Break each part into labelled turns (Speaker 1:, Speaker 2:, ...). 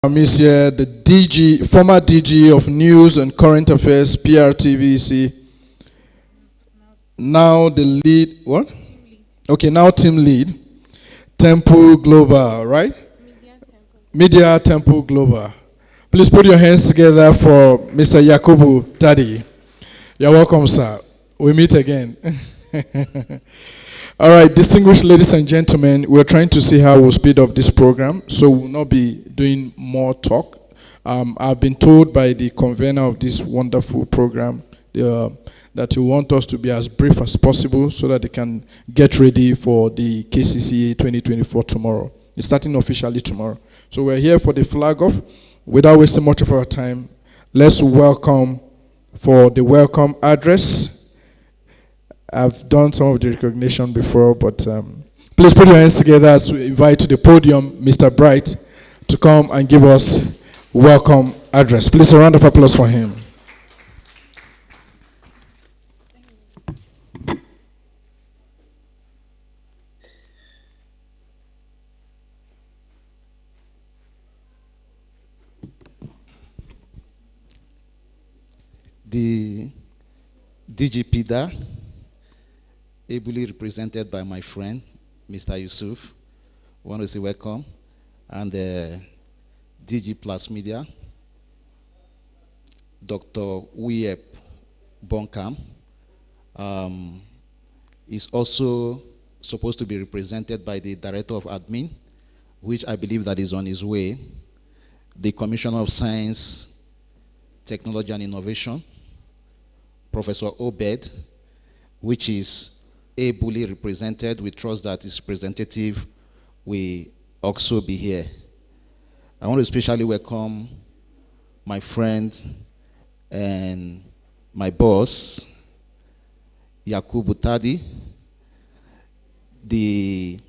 Speaker 1: Miss here, the DG, former DG of News and Current Affairs, PRTVC. Now the lead, what? Okay, now team lead, Temple Global, right? Media Temple Global. Please put your hands together for Mr. Yakubu Tadi. You're welcome, sir. We meet again. All right, distinguished ladies and gentlemen, we're trying to see how we'll speed up this program, so we'll not be doing more talk. I've been told by the convener of this wonderful program that he wants us to be as brief as possible so that they can get ready for the KCCA 2024 tomorrow. It's starting officially tomorrow. So we're here for the flag off. Without wasting much of our time, let's welcome for the welcome address. I've done some of the recognition before, but please put your hands together as we invite to the podium Mr. Bright to come and give us welcome address. Please a round of applause for him.
Speaker 2: The DGPDA, ably represented by my friend, Mr. Yusuf, I want to say welcome, and DG Plus Media, Dr. Wiep Bonkam, is also supposed to be represented by the Director of Admin, which I believe that is on his way, the Commissioner of Science, Technology and Innovation, Professor Obed, which is ably represented. We trust that his representative will also be here. I want to especially welcome my friend and my boss, Yakubu Tadi, the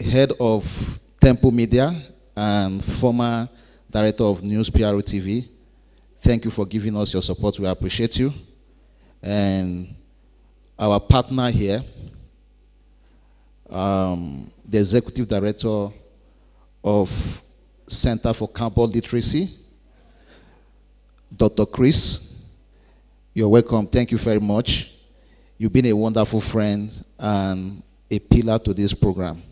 Speaker 2: head of Temple Media and former director of News PR TV. Thank you for giving us your support. We appreciate you. And our partner here, the executive director of Center for Campus Literacy, Dr. Chris. You're welcome. Thank you very much. You've been a wonderful friend and a pillar to this program.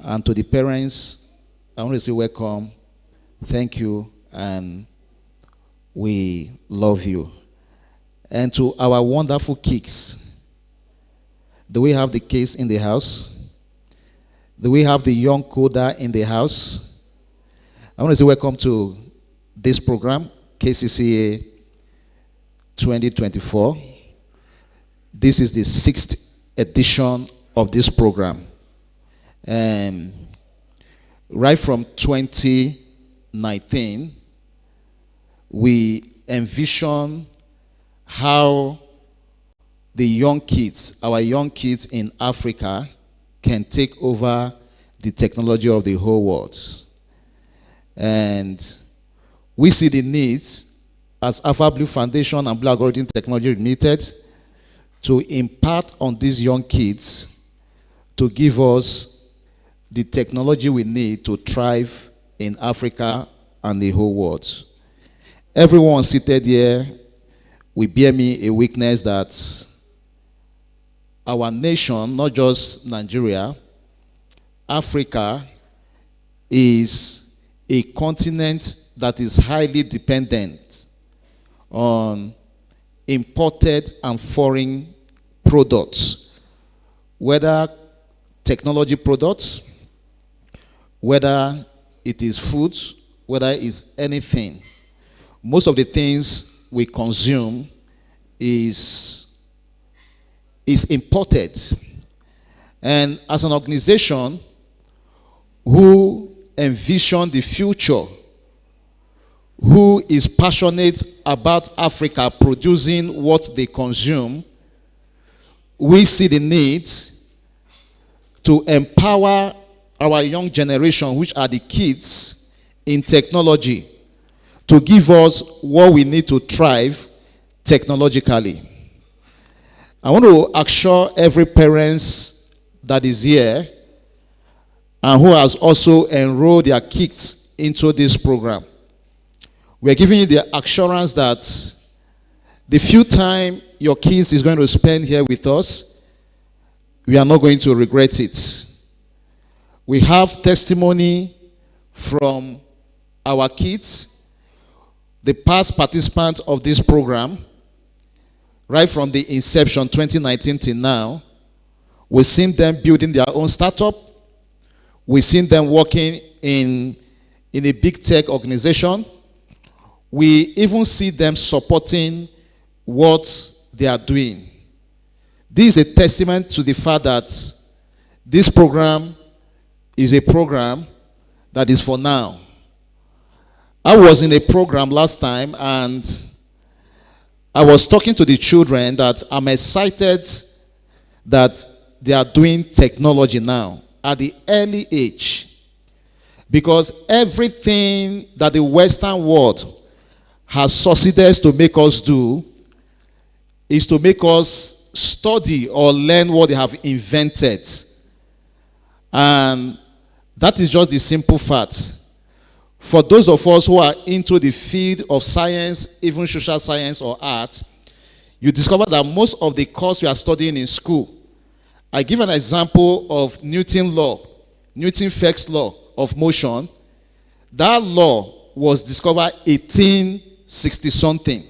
Speaker 2: And to the parents, I want to say welcome. Thank you, and we love you. And to our wonderful kids, do we have the kids in the house? Do we have the young coder in the house? I want to say welcome to this program, KCCA 2024. This is the 6th edition of this program. And right from 2019, we envision how the young kids, our young kids in Africa, can take over the technology of the whole world. And we see the needs as Alpha Blue Foundation and Blue Algorithm Technology Limited to impart on these young kids to give us the technology we need to thrive in Africa and the whole world. Everyone seated here will bear me a witness that our nation, not just Nigeria, Africa is a continent that is highly dependent on imported and foreign products, whether technology products, whether it is food, whether it's anything. Most of the things we consume is imported. And as an organization who envision the future, who is passionate about Africa producing what they consume, we see the need to empower our young generation, which are the kids, in technology, to give us what we need to thrive technologically. I want to assure every parent that is here and who has also enrolled their kids into this program. We are giving you the assurance that the few time your kids is going to spend here with us, we are not going to regret it. We have testimony from our kids, the past participants of this program, right from the inception 2019 till now. We've seen them building their own startup. We've seen them working in a big tech organization. We even see them supporting what they are doing. This is a testament to the fact that this program is a program that is for now. I was in a program last time and I was talking to the children that I'm excited that they are doing technology now at the early age, because everything that the Western world has succeeded to make us do is to make us study or learn what they have invented. And that is just the simple fact. For those of us who are into the field of science, even social science or art, you discover that most of the course you are studying in school, I give an example of Newton's law, Newton's first law of motion. That law was discovered 1860 something.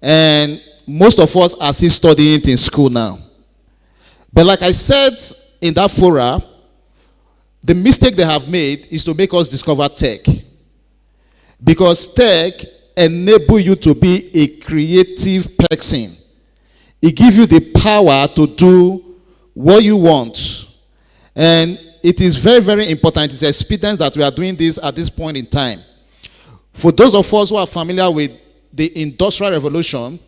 Speaker 2: And most of us are still studying it in school now. But like I said in that forum, the mistake they have made is to make us discover tech. Because tech enables you to be a creative person. It gives you the power to do what you want. And it is very, very important. It's expedient that we are doing this at this point in time. For those of us who are familiar with the Industrial Revolution,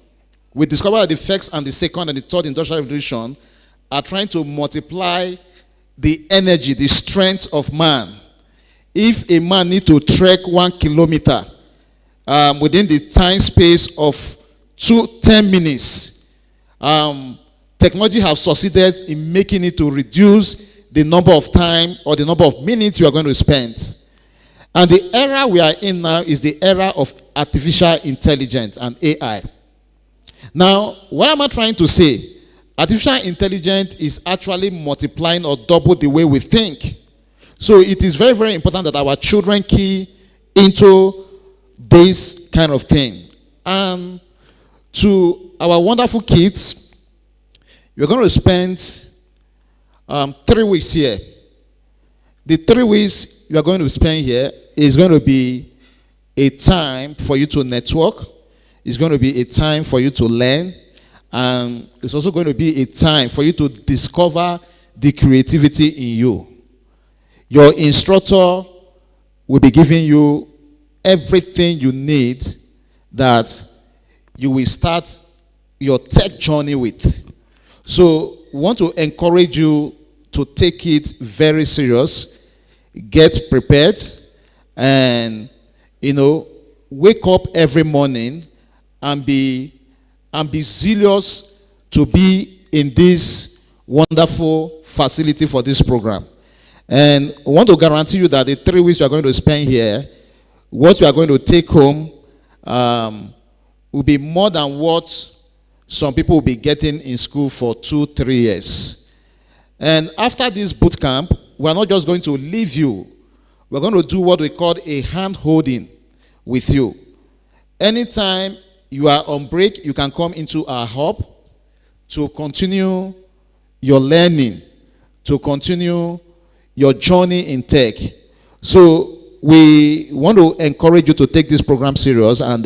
Speaker 2: we discovered that the first and the second and the third Industrial Revolution are trying to multiply the energy, the strength of man. If a man needs to trek 1 kilometer within the time space of 10 minutes, technology has succeeded in making it to reduce the number of time or the number of minutes you are going to spend. And the era we are in now is the era of artificial intelligence and AI. Now, what am I trying to say? Artificial intelligence is actually multiplying or double the way we think. So it is very, very important that our children key into this kind of thing. And to our wonderful kids, you're going to spend 3 weeks here. The 3 weeks you are going to spend here is going to be a time for you to network. It's going to be a time for you to learn. And it's also going to be a time for you to discover the creativity in you. Your instructor will be giving you everything you need that you will start your tech journey with. So we want to encourage you to take it very serious, get prepared, and wake up every morning and be zealous to be in this wonderful facility for this program. And I want to guarantee you that the 3 weeks you are going to spend here, what you are going to take home will be more than what some people will be getting in school for 2-3 years. And after this boot camp, we are not just going to leave you. We're going to do what we call a hand-holding with you. Anytime you are on break, you can come into our hub to continue your learning, to continue your journey in tech. So we want to encourage you to take this program serious, and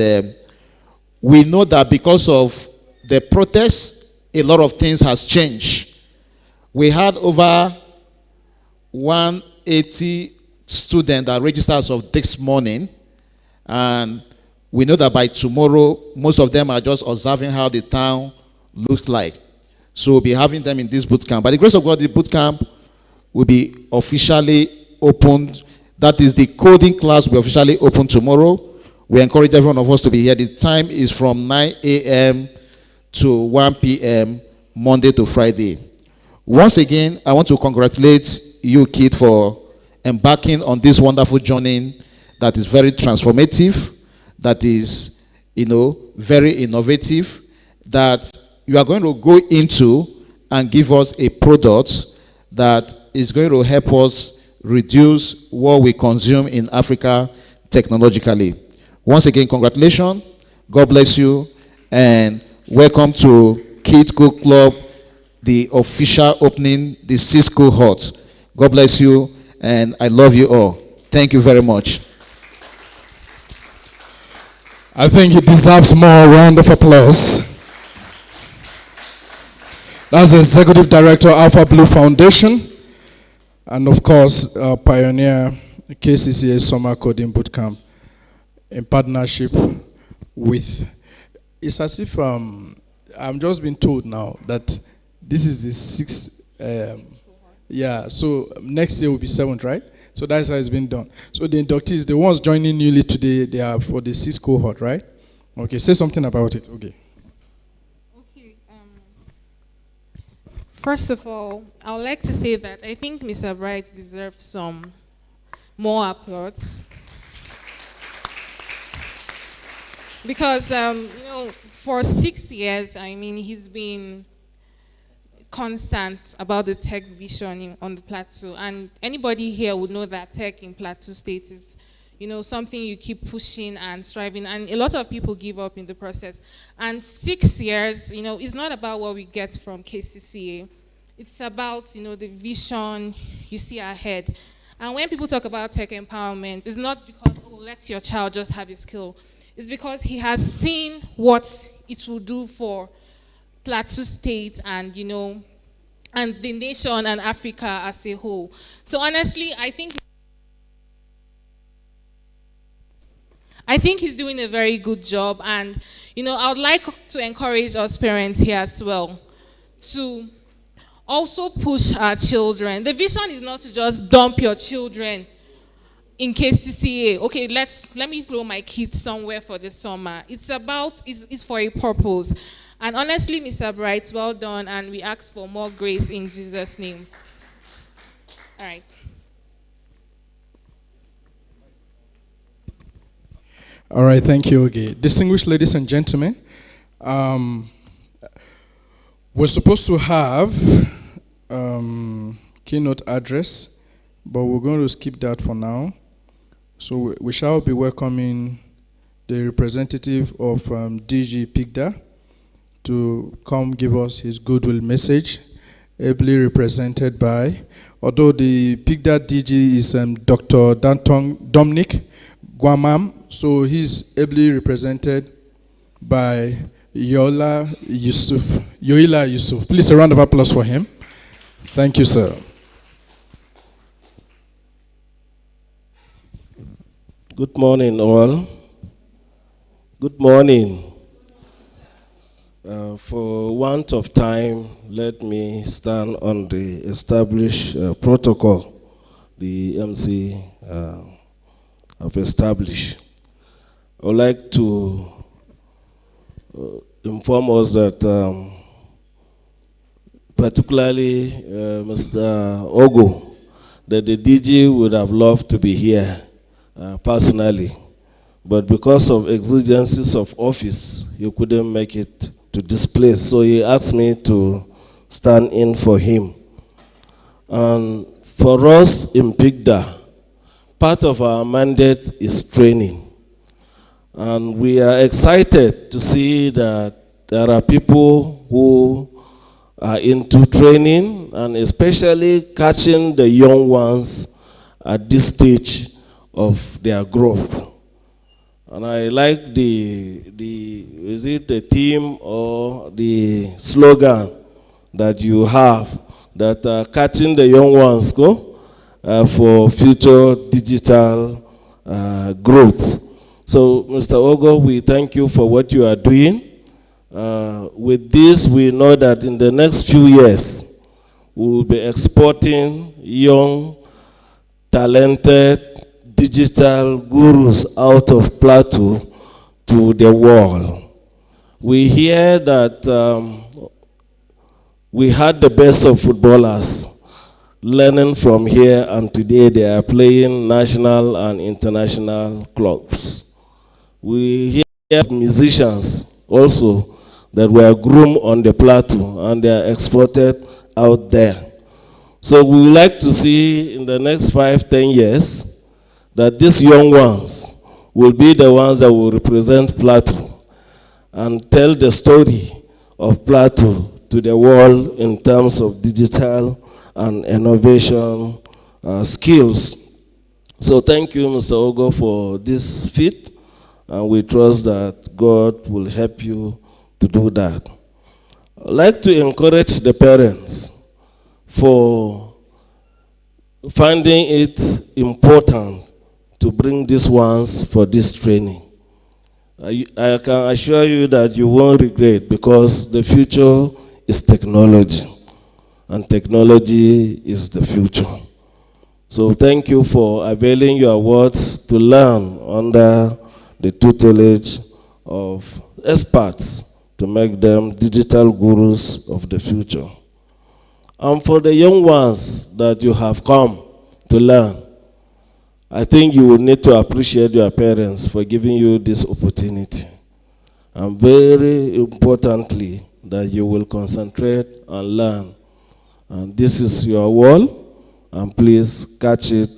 Speaker 2: we know that because of the protests, a lot of things has changed. We had over 180 students that registered as of this morning, and we know that by tomorrow, most of them are just observing how the town looks like. So we'll be having them in this boot camp. By the grace of God, the boot camp will be officially opened. That is, the coding class will be officially open tomorrow. We encourage every one of us to be here. The time is from 9 a.m. to 1 p.m. Monday to Friday. Once again, I want to congratulate you, Kit, for embarking on this wonderful journey that is very transformative, that is, very innovative, that you are going to go into and give us a product that is going to help us reduce what we consume in Africa technologically. Once again, congratulations. God bless you. And welcome to Kit Cook Club, the official opening, the Cisco Hut. God bless you. And I love you all. Thank you very much.
Speaker 1: I think he deserves more round of applause. That's the Executive Director, Alpha Blue Foundation. And of course, pioneer KCCA Summer Coding Bootcamp in partnership with, it's as if I'm just being told now that this is the sixth, so next year will be 7th, right? So that's how it's been done. So the inductees, the ones joining newly today, they are for the 6th cohort, right? Okay, say something about it. Okay.
Speaker 3: First of all, I would like to say that I think Mr. Bright deserves some more applause. Because, for 6 years, he's been constant about the tech vision on the plateau. And anybody here would know that tech in Plateau State is, something you keep pushing and striving. And a lot of people give up in the process. And 6 years, it's not about what we get from KCCA. It's about, the vision you see ahead. And when people talk about tech empowerment, it's not because, let your child just have a skill. It's because he has seen what it will do for Plateau State and, and the nation and Africa as a whole. So honestly, I think he's doing a very good job. And, I would like to encourage us parents here as well to also push our children. The vision is not to just dump your children in KCCA. Okay, let me throw my kids somewhere for the summer. It's for a purpose. And honestly, Mr. Bright, well done, and we ask for more grace in Jesus' name. All right.
Speaker 1: All right, thank you, Oge. Distinguished ladies and gentlemen, we're supposed to have keynote address, but we're going to skip that for now. So we shall be welcoming the representative of DG PICDA to come give us his goodwill message, ably represented by, although the PICDA DG is Dr. Dominic Guamam, so he's ably represented by Yoila Yusuf. Please, a round of applause for him. Thank you, sir.
Speaker 4: Good morning, all. Good morning. For want of time, let me stand on the established protocol the MC have established. I would like to inform us that particularly Mr. Ogo, that the DG would have loved to be here personally, but because of exigencies of office, he couldn't make it to this place, so he asked me to stand in for him. And for us in PICDA, part of our mandate is training. And we are excited to see that there are people who are into training and especially catching the young ones at this stage of their growth. And I like the theme or the slogan that you have, that catching the young ones for future digital growth. So, Mr. Ogo, we thank you for what you are doing. With this, we know that in the next few years, we will be exporting young, talented, digital gurus out of Plateau to the world. We hear that we had the best of footballers learning from here, and today they are playing national and international clubs. We hear musicians also that were groomed on the plateau and they are exported out there. So we would like to see in the next 5-10 years that these young ones will be the ones that will represent Plateau and tell the story of Plateau to the world in terms of digital and innovation skills. So thank you, Mr. Ogo, for this feat, and we trust that God will help you to do that. I'd like to encourage the parents for finding it important to bring these ones for this training. I can assure you that you won't regret, because the future is technology, and technology is the future. So thank you for availing your words to learn under the tutelage of experts to make them digital gurus of the future. And for the young ones that you have come to learn, I think you will need to appreciate your parents for giving you this opportunity. And very importantly, that you will concentrate and learn. And this is your wall, and please catch it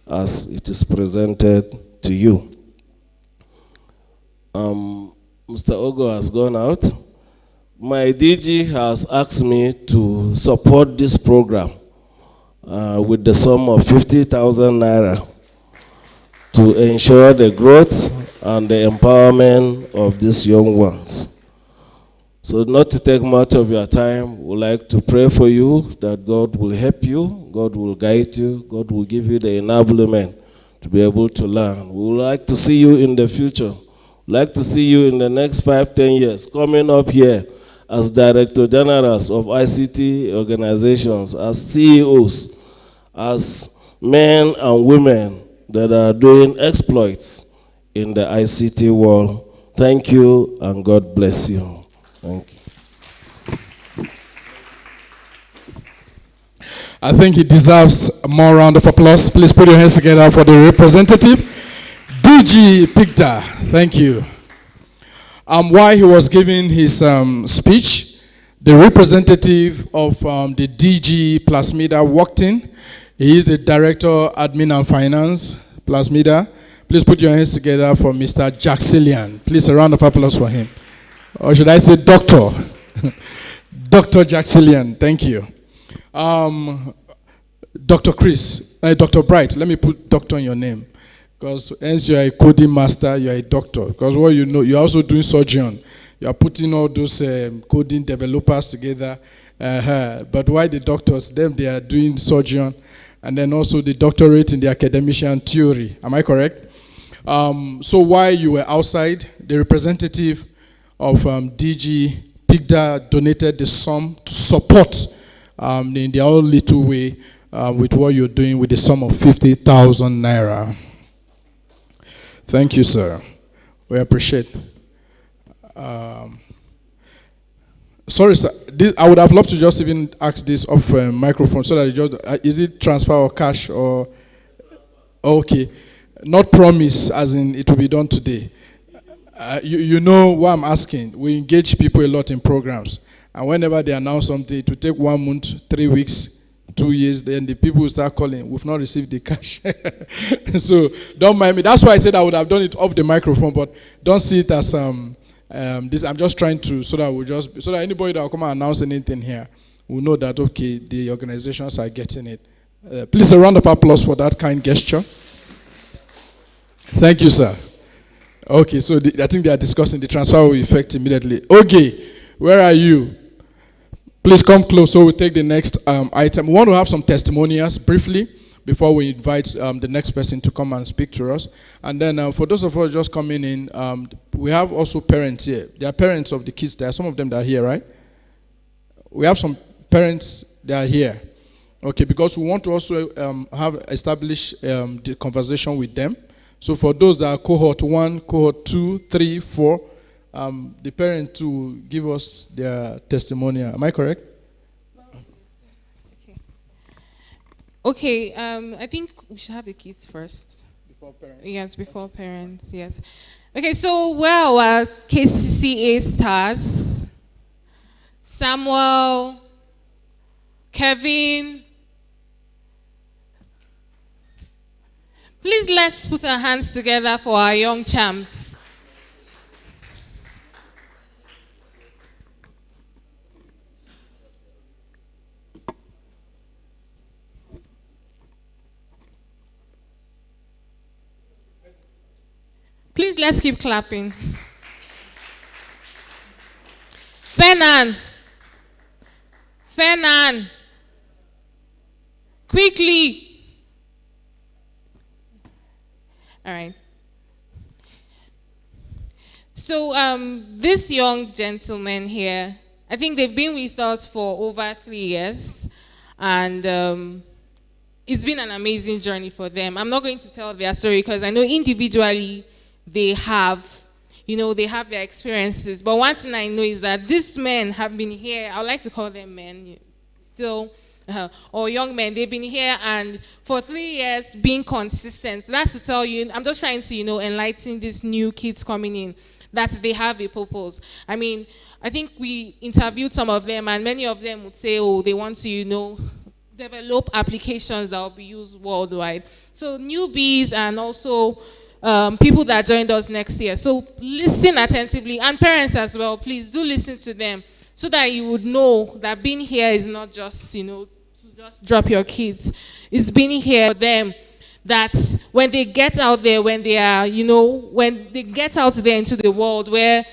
Speaker 4: as it is presented to you. Mr. Ogo has gone out. My DG has asked me to support this program with the sum of 50,000 naira to ensure the growth and the empowerment of these young ones. So not to take much of your time, we'd like to pray for you that God will help you, God will guide you, God will give you the enablement to be able to learn. We would like to see you in the future. We'd like to see you in the next 5-10 years coming up here as Director Generals of ICT organizations, as CEOs, as men and women that are doing exploits in the ICT world. Thank you, and God bless you. Thank you.
Speaker 1: I think he deserves a more round of applause. Please put your hands together for the representative, DG Pigda. Thank you. While he was giving his speech, the representative of the DG Plasmida walked in. He is the Director, Admin and Finance, Plasmida. Please put your hands together for Mr. Jaxilian. Please, a round of applause for him. Or should I say Doctor? Dr. Jaxilian, thank you. Dr. Chris, Dr. Bright, let me put doctor in your name. Because hence you are a coding master, you are a doctor. Because what you know, you're also doing surgeon. You are putting all those coding developers together. But why the doctors? Them, they are doing surgeon. And then also the doctorate in the academician theory. Am I correct? So while you were outside, the representative of DG Pigda donated the sum to support in their own little way with what you're doing with the sum of 50,000 naira. Thank you, sir. We appreciate. Sorry, sir. I would have loved to just even ask this off microphone so that it just, is it transfer or cash or? Okay. Not promise as in it will be done today. You know what I'm asking. We engage people a lot in programs. And whenever they announce something, it will take 1 month, 3 weeks, 2 years, then the people will start calling. We've not received the cash. So don't mind me. That's why I said I would have done it off the microphone, but don't see it as this. I'm just trying to, so that anybody that will come and announce anything here will know that, okay, the organizations are getting it. Please, a round of applause for that kind gesture. Thank you, sir. Okay, so I think they are discussing the transfer will effect immediately. Okay, where are you? Please come close so we'll take the next item. We want to have some testimonials briefly before we invite the next person to come and speak to us. And then for those of us just coming in, we have also parents here. They are parents of the kids. There are some of them that are here, right? We have some parents that are here. Okay, because we want to also establish the conversation with them. So for those that are cohort 1, cohort 2, 3, 4, the parents to give us their testimonial. Am I correct?
Speaker 3: Okay. Okay, I think we should have the kids first.
Speaker 1: Before parents.
Speaker 3: Yes, before parents, yes. Okay, so where are our KCCA stars? Samuel, Kevin. Please let's put our hands together for our young champs. Please let's keep clapping. Fernan. Fernan. Quickly. All right. So this young gentleman here, I think they've been with us for over 3 years, and it's been an amazing journey for them. I'm not going to tell their story because I know individually they have, they have their experiences. But one thing I know is that these men have been here. I would like to call them men, still. Or young men, they've been here and for 3 years being consistent. So that's to tell you, I'm just trying to, enlighten these new kids coming in that they have a purpose. I mean, I think we interviewed some of them and many of them would say, oh, they want to, develop applications that will be used worldwide. So newbies and also people that joined us next year. So listen attentively, and parents as well, please do listen to them, so that you would know that being here is not just, to just drop your kids. It's being here for them, that when they get out there, when they are, when they get out there into the world where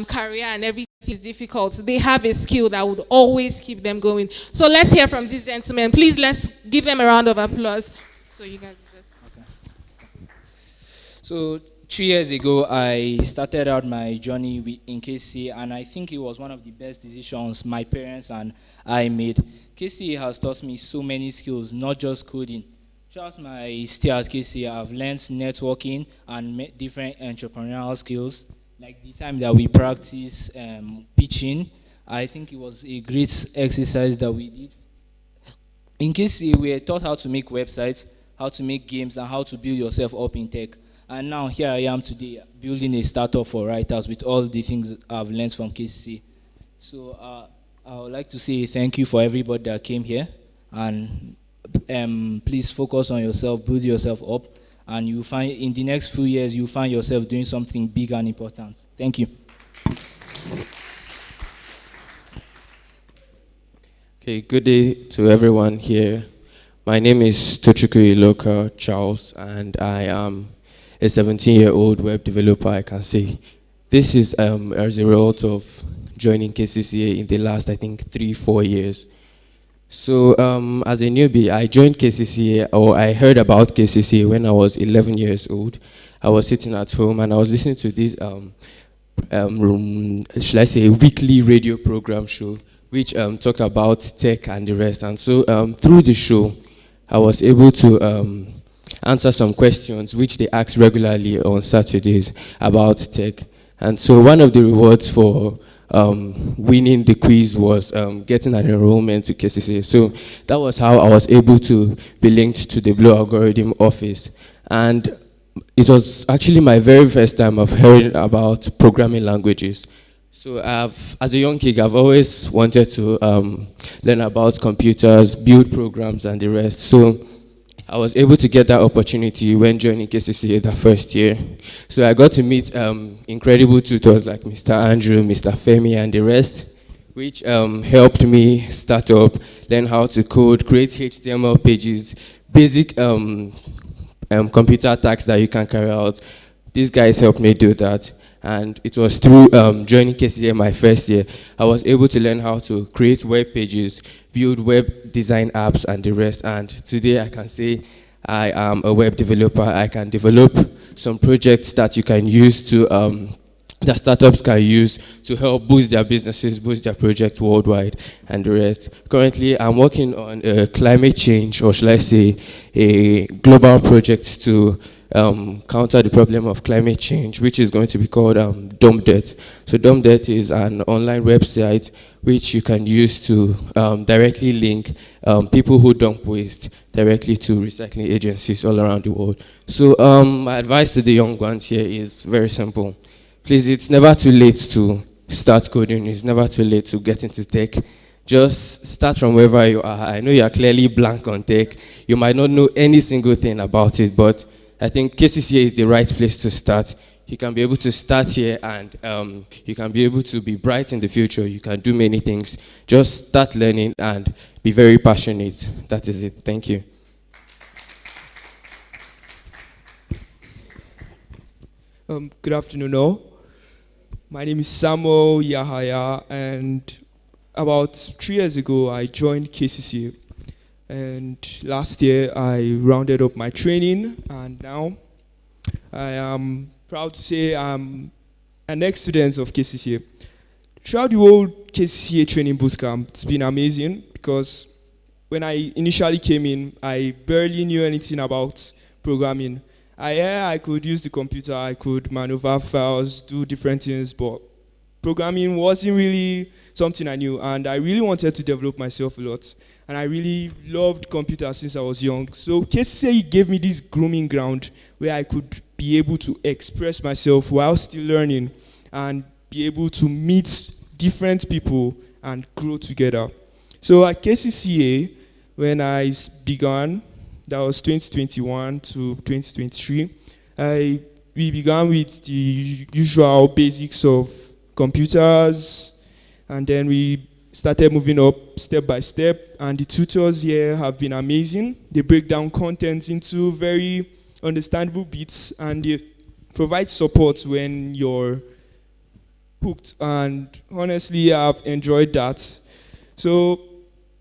Speaker 3: career and everything is difficult, they have a skill that would always keep them going. So let's hear from these gentlemen. Please, let's give them a round of applause. So you guys will just... Okay.
Speaker 5: So 2 years ago, I started out my journey in KCCA, and I think it was one of the best decisions my parents and I made. KCCA has taught me so many skills, not just coding. Throughout my stay at KCCA, I've learned networking and different entrepreneurial skills. Like the time that we practice pitching, I think it was a great exercise that we did. In KCCA, we were taught how to make websites, how to make games, and how to build yourself up in tech. And now here I am today building a startup for writers with all the things I've learned from KCCA. So I would like to say thank you for everybody that came here. And please focus on yourself, build yourself up. And you find in the next few years, you find yourself doing something big and important. Thank you.
Speaker 6: Okay, good day to everyone here. My name is Tochukwu Iloka Charles, and I am a 17-year-old web developer, I can say. This is as a result of joining KCCA in the last, I think, 3-4 years. So as a newbie, I joined KCCA, or I heard about KCCA when I was 11 years old. I was sitting at home and I was listening to this, should I say, weekly radio program show, which talked about tech and the rest. And so through the show, I was able to answer some questions which they ask regularly on Saturdays about tech. And so one of the rewards for winning the quiz was getting an enrollment to KCCA. So that was how I was able to be linked to the Blue Algorithm office. And it was actually my very first time of hearing about programming languages. So as a young kid, I've always wanted to learn about computers, build programs, and the rest. So I was able to get that opportunity when joining KCCA the first year. So I got to meet incredible tutors like Mr. Andrew, Mr. Femi, and the rest, which helped me start up, learn how to code, create HTML pages, basic computer tasks that you can carry out. These guys helped me do that. And it was through joining KCCA my first year, I was able to learn how to create web pages, build web design apps, and the rest. And today I can say I am a web developer. I can develop some projects that you can use to, that startups can use to help boost their businesses, boost their projects worldwide, and the rest. Currently, I'm working on climate change, or shall I say, a global project to counter the problem of climate change, which is going to be called DumpDirt. So DumpDirt is an online website which you can use to directly link people who dump waste directly to recycling agencies all around the world. So my advice to the young ones here is very simple. Please, it's never too late to start coding. It's never too late to get into tech. Just start from wherever you are. I know you are clearly blank on tech. You might not know any single thing about it, but I think KCCA is the right place to start. You can be able to start here and you can be able to be bright in the future. You can do many things. Just start learning and be very passionate. That is it. Thank you.
Speaker 7: Good afternoon all. My name is Samuel Yahaya, and about 3 years ago I joined KCCA. And last year I rounded up my training, and now I am proud to say I'm an ex-student of KCCA. Throughout the whole KCCA training bootcamp, it's been amazing because when I initially came in, I barely knew anything about programming. I could use the computer, I could maneuver files, do different things, but programming wasn't really something I knew, and I really wanted to develop myself a lot. And I really loved computers since I was young. So KCCA gave me this grooming ground where I could be able to express myself while still learning and be able to meet different people and grow together. So at KCCA, when I began, that was 2021 to 2023, we began with the usual basics of computers, and then we started moving up step by step, and the tutors here have been amazing. They break down content into very understandable bits, and they provide support when you're hooked, and honestly, I've enjoyed that. So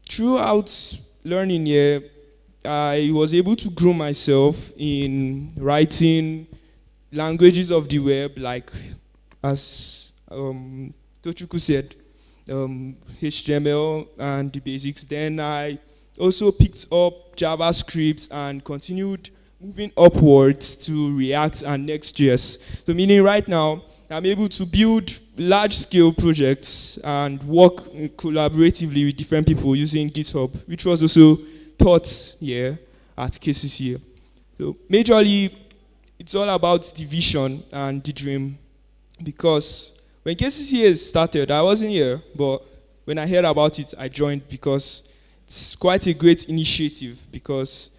Speaker 7: throughout learning here, I was able to grow myself in writing languages of the web, like as Tochukwu said, HTML and the basics. Then I also picked up JavaScript and continued moving upwards to React and Next.js. So meaning right now, I'm able to build large-scale projects and work collaboratively with different people using GitHub, which was also taught here at KCCA. So majorly, it's all about the vision and the dream, because when KCCA started, I wasn't here, but when I heard about it, I joined because it's quite a great initiative, because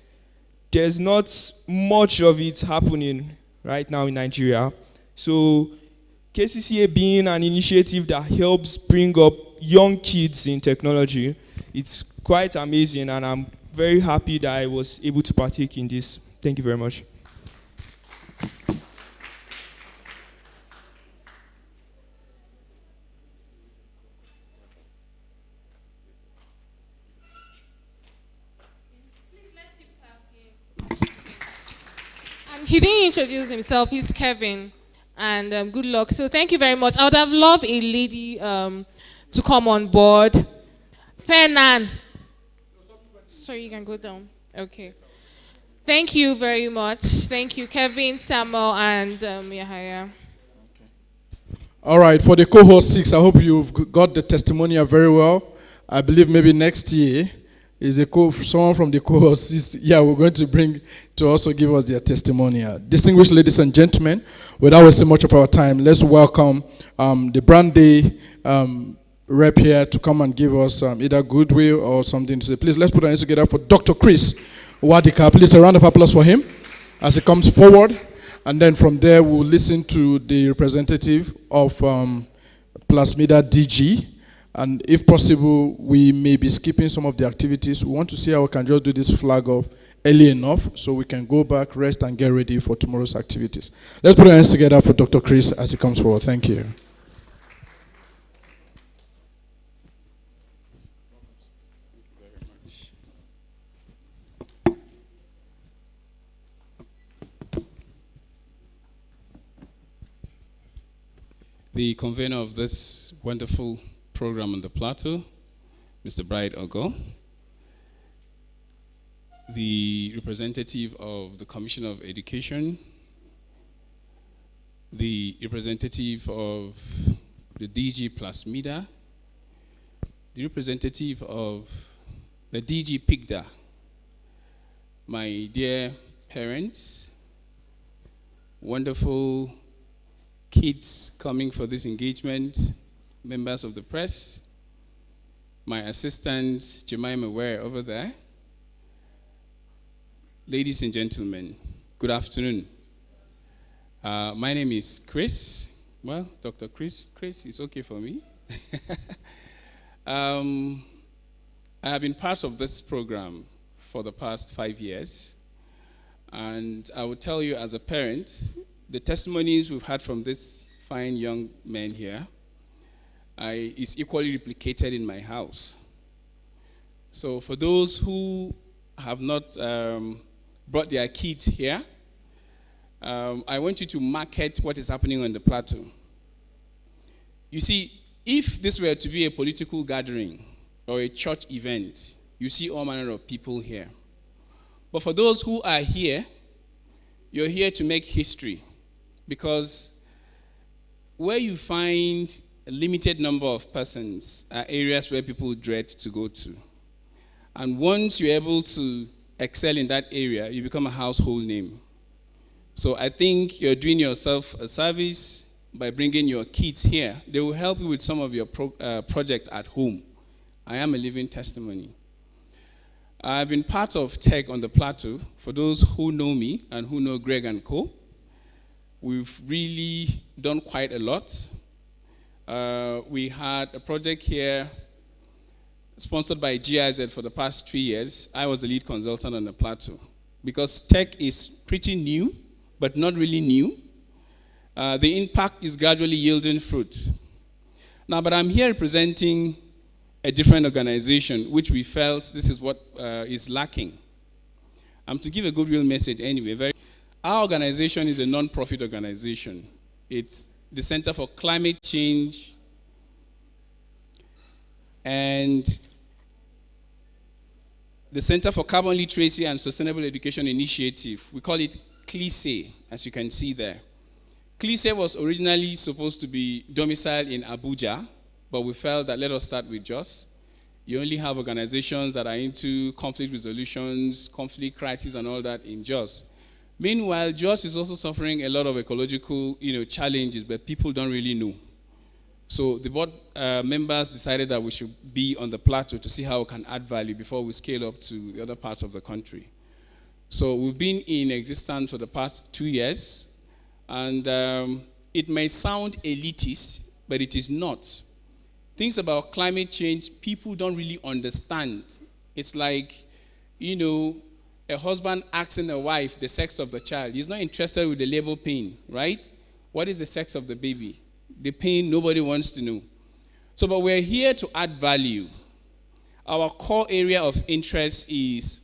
Speaker 7: there's not much of it happening right now in Nigeria. So KCCA being an initiative that helps bring up young kids in technology, it's quite amazing, and I'm very happy that I was able to partake in this. Thank you very much.
Speaker 3: And he didn't introduce himself. He's Kevin. And good luck. So thank you very much. I would have loved a lady to come on board. Fernan. Sorry, you can go down. Okay. Thank you very much. Thank you, Kevin, Samuel, and Yahaya.
Speaker 1: All right, for the cohort 6, I hope you've got the testimonial very well. I believe maybe next year is someone from the cohort 6. Yeah, we're going to bring to also give us their testimonial. Distinguished ladies and gentlemen, without wasting much of our time, let's welcome the Brand Day rep here to come and give us either goodwill or something to say. Please, let's put our hands together for Dr. Chris Wadika. Please, a round of applause for him as he comes forward. And then from there, we'll listen to the representative of Plasmida DG. And if possible, we may be skipping some of the activities. We want to see how we can just do this flag off early enough so we can go back, rest, and get ready for tomorrow's activities. Let's put our hands together for Dr. Chris as he comes forward. Thank you.
Speaker 8: The convener of this wonderful program on the plateau, Mr. Bright Ogo, the representative of the Commission of Education, the representative of the DG Plus Media, the representative of the DG PIGDA, my dear parents, wonderful kids coming for this engagement, members of the press, my assistant Jemima Ware over there, ladies and gentlemen, good afternoon. My name is Chris. Well, Dr. Chris is okay for me. I have been part of this program for the past 5 years. And I will tell you as a parent, the testimonies we've had from this fine young man here is equally replicated in my house. So for those who have not brought their kids here, I want you to market what is happening on the plateau. You see, if this were to be a political gathering or a church event, you see all manner of people here. But for those who are here, you're here to make history, because where you find a limited number of persons are areas where people dread to go to. And once you're able to excel in that area, you become a household name. So I think you're doing yourself a service by bringing your kids here. They will help you with some of your project at home. I am a living testimony. I've been part of tech on the plateau. For those who know me and who know Greg and Co., we've really done quite a lot. We had a project here sponsored by GIZ for the past 3 years. I was the lead consultant on the plateau. Because tech is pretty new, but not really new, the impact is gradually yielding fruit. Now, but I'm here representing a different organization, which we felt this is what is lacking. I'm to give a goodwill message anyway. Our organization is a non-profit organization. It's the Center for Climate Change and the Center for Carbon Literacy and Sustainable Education Initiative. We call it CLISE, as you can see there. CLISE was originally supposed to be domiciled in Abuja, but we felt that let us start with Jos. You only have organizations that are into conflict resolutions, conflict crisis, and all that in Jos. Meanwhile, Jos is also suffering a lot of ecological, challenges, but people don't really know. So the board members decided that we should be on the plateau to see how we can add value before we scale up to the other parts of the country. So we've been in existence for the past 2 years, and it may sound elitist, but it is not. Things about climate change, people don't really understand. It's like, a husband asking a wife the sex of the child. He's not interested with the labor pain, right? What is the sex of the baby? The pain nobody wants to know. So, but we're here to add value. Our core area of interest is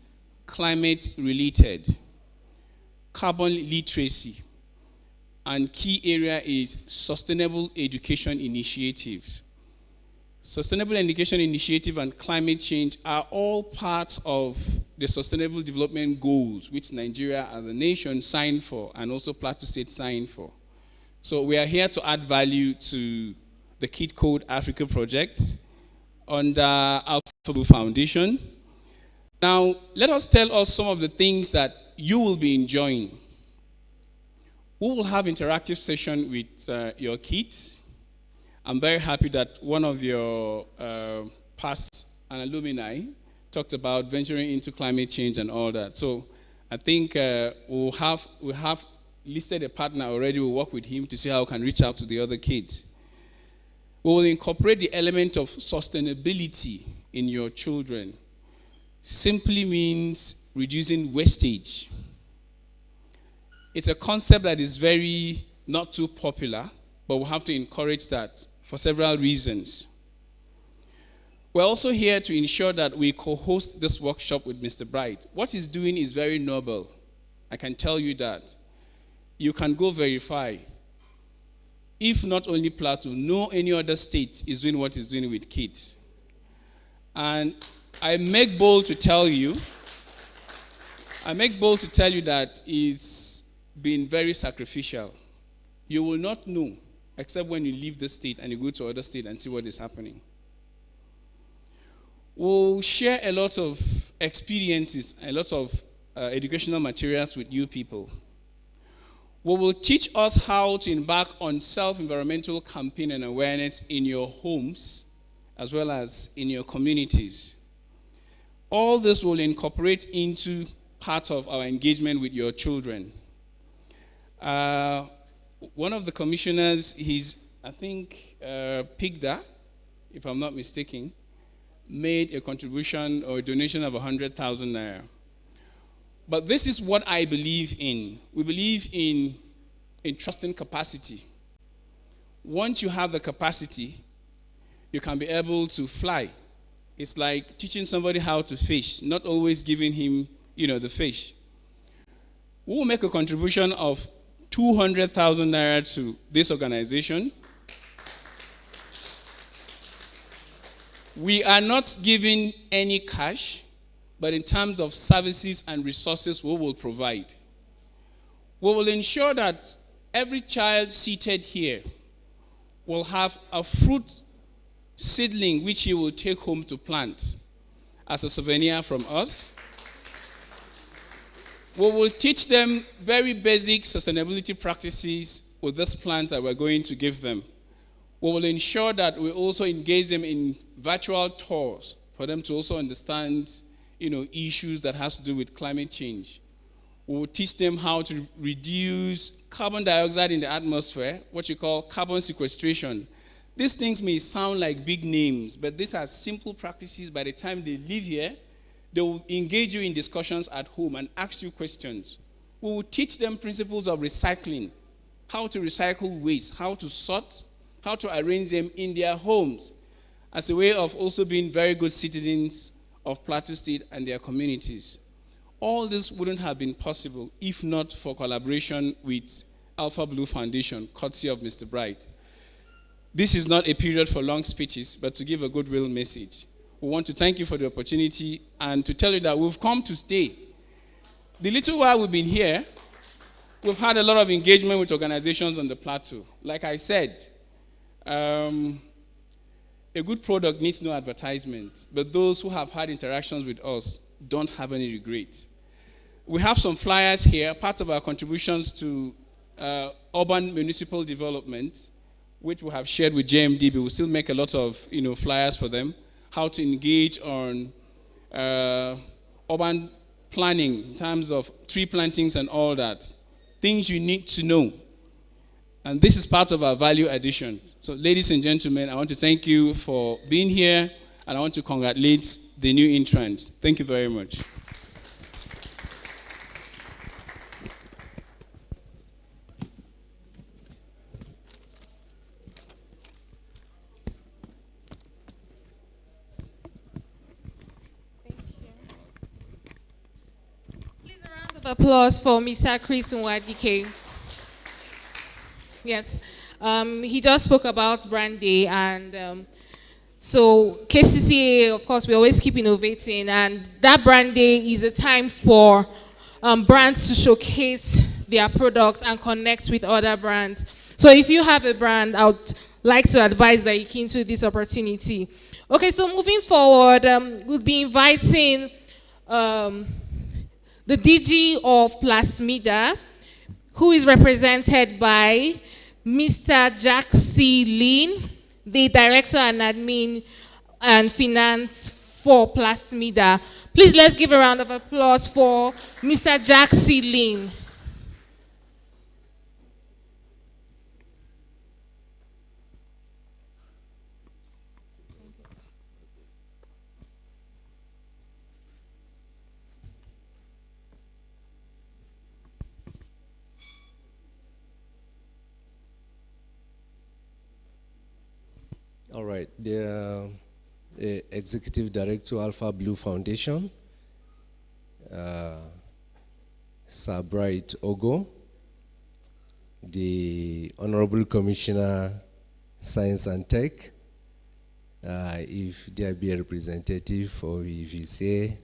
Speaker 8: climate-related, carbon literacy, and key area is sustainable education initiatives. Sustainable education initiative and climate change are all part of the Sustainable Development Goals, which Nigeria as a nation signed for, and also Plateau State signed for. So we are here to add value to the Kid Code Africa project under Alpha Blue Foundation. Now, let us tell us some of the things that you will be enjoying. We will have interactive session with your kids. I'm very happy that one of your past alumni talked about venturing into climate change and all that. So I think we have listed a partner already. We'll work with him to see how we can reach out to the other kids. We will incorporate the element of sustainability in your children. Simply means reducing wastage. It's a concept that is very not too popular, but we'll have to encourage that for several reasons. We're also here to ensure that we co-host this workshop with Mr. Bright. What he's doing is very noble. I can tell you that. You can go verify. If not only Plateau, no any other state is doing what he's doing with kids. And I make bold to tell you I make bold to tell you that it's been very sacrificial. You will not know except when you leave the state and you go to other state and see what is happening. We'll share a lot of experiences, a lot of educational materials with you people. We will teach us how to embark on self-environmental campaign and awareness in your homes as well as in your communities. All this will incorporate into part of our engagement with your children. One of the commissioners, Pigda, if I'm not mistaken, made a contribution or a donation of 100,000 naira. But this is what I believe in. We believe in trusting capacity. Once you have the capacity, you can be able to fly. It's like teaching somebody how to fish, not always giving him, the fish. We will make a contribution of 200,000 naira to this organization. We are not giving any cash, but in terms of services and resources we will provide. We will ensure that every child seated here will have a fruit seedling which he will take home to plant as a souvenir from us. We will teach them very basic sustainability practices with this plant that we're going to give them. We will ensure that we also engage them in virtual tours for them to also understand, issues that has to do with climate change. We will teach them how to reduce carbon dioxide in the atmosphere, what you call carbon sequestration. These things may sound like big names, but these are simple practices. By the time they live here, they will engage you in discussions at home and ask you questions. We will teach them principles of recycling, how to recycle waste, how to sort, how to arrange them in their homes as a way of also being very good citizens of Plateau State and their communities. All this wouldn't have been possible if not for collaboration with Alpha Blue Foundation, courtesy of Mr. Bright. This is not a period for long speeches, but to give a goodwill message. We want to thank you for the opportunity and to tell you that we've come to stay. The little while we've been here, we've had a lot of engagement with organizations on the plateau. Like I said, a good product needs no advertisement, but those who have had interactions with us don't have any regret. We have some flyers here, part of our contributions to urban municipal development, which we have shared with JMD. We will still make a lot of flyers for them, how to engage on urban planning in terms of tree plantings and all that. Things you need to know. And this is part of our value addition. So ladies and gentlemen, I want to thank you for being here, and I want to congratulate the new interns. Thank you very much.
Speaker 3: Please, a round of applause for Mr. Chris Nwadike. Yes. He just spoke about Brand Day, and so KCCA, of course, we always keep innovating, and that Brand Day is a time for brands to showcase their product and connect with other brands. So if you have a brand, I would like to advise that you key into this opportunity. Okay, so moving forward, we'll be inviting the DG of Plasmida, who is represented by Mr. Jack C. Lin, the Director and Admin and Finance for Plasmida. Please, let's give a round of applause for Mr. Jack C. Lin.
Speaker 9: All right, the Executive Director, Alpha Blue Foundation, Sir Bright Ogo, the Honorable Commissioner, Science and Tech, if there be a representative for VVCA,